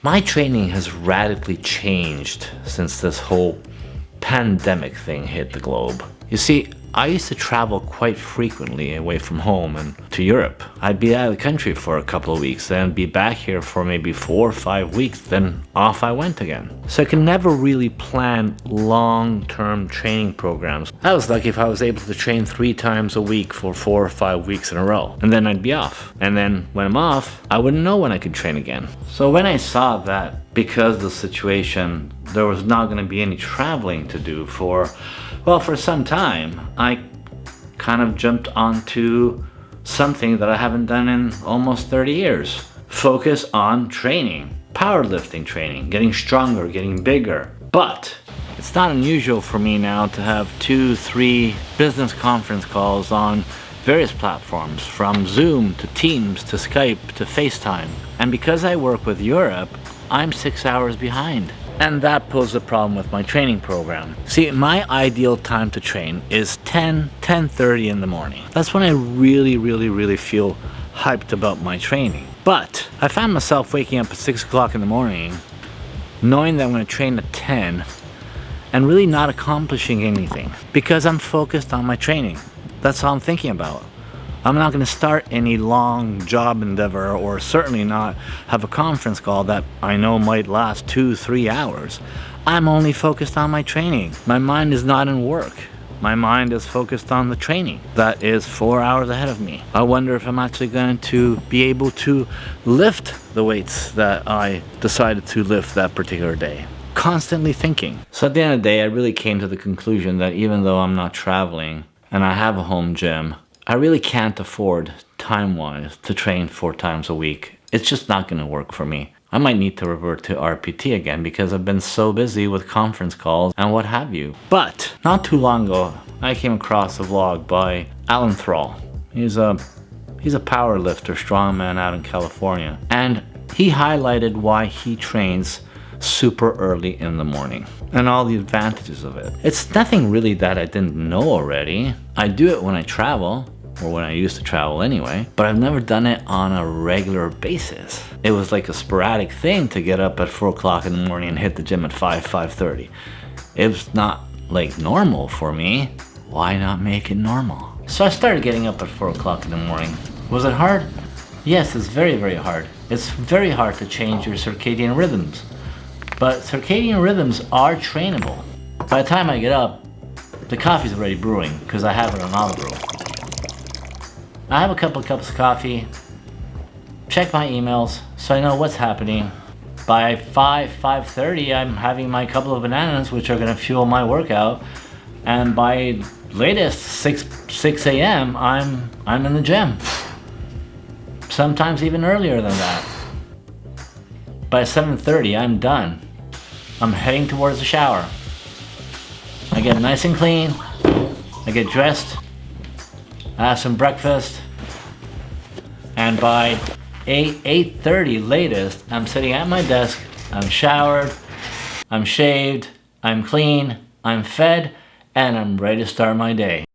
My training has radically changed since this whole pandemic thing hit the globe. You see, I used to travel quite frequently away from home and to Europe. I'd be out of the country for a couple of weeks, then be back here for maybe 4 or 5 weeks, then off I went again. So I could never really plan long-term training programs. I was lucky if I was able to train 3 times a week for 4 or 5 weeks in a row, and then I'd be off. And then when I'm off, I wouldn't know when I could train again. So when I saw that because of the situation, there was not going to be any traveling to do for some time, I kind of jumped onto something that I haven't done in almost 30 years. Focus on training, powerlifting training, getting stronger, getting bigger. But it's not unusual for me now to have 2, 3 business conference calls on various platforms, from Zoom to Teams to Skype to FaceTime. And because I work with Europe, I'm 6 hours behind. And that posed a problem with my training program. See, my ideal time to train is 10:30 in the morning. That's when I really feel hyped about my training. But I found myself waking up at 6 o'clock in the morning, knowing that I'm going to train at 10, and really not accomplishing anything because I'm focused on my training. That's all I'm thinking about. I'm not going to start any long job endeavor, or certainly not have a conference call that I know might last 2-3 hours. I'm only focused on my training. My mind is not in work. My mind is focused on the training that is 4 hours ahead of me. I wonder if I'm actually going to be able to lift the weights that I decided to lift that particular day. Constantly thinking. So at the end of the day, I really came to the conclusion that even though I'm not traveling and I have a home gym, I really can't afford, time-wise, to train 4 times a week. It's just not going to work for me. I might need to revert to RPT again because I've been so busy with conference calls and what have you. But not too long ago, I came across a vlog by Alan Thrall. He's a power lifter, strongman out in California. And he highlighted why he trains super early in the morning and all the advantages of it. It's nothing really that I didn't know already. I do it when I travel, or when I used to travel anyway, but I've never done it on a regular basis. It was like a sporadic thing to get up at 4 o'clock in the morning and hit the gym at 5:30. It was not like normal for me. Why not make it normal? So I started getting up at 4 o'clock in the morning. Was it hard? Yes, it's very hard. It's very hard to change your circadian rhythms. But circadian rhythms are trainable. By the time I get up, the coffee's already brewing because I have it on auto brew. I have a couple of cups of coffee, check my emails so I know what's happening. By 5:30, I'm having my couple of bananas, which are going to fuel my workout. And by latest 6 a.m., I'm in the gym. Sometimes even earlier than that. By 7:30, I'm done. I'm heading towards the shower. I get nice and clean. I get dressed. I have some breakfast. And by 8:30 latest, I'm sitting at my desk. I'm showered. I'm shaved. I'm clean. I'm fed. And I'm ready to start my day.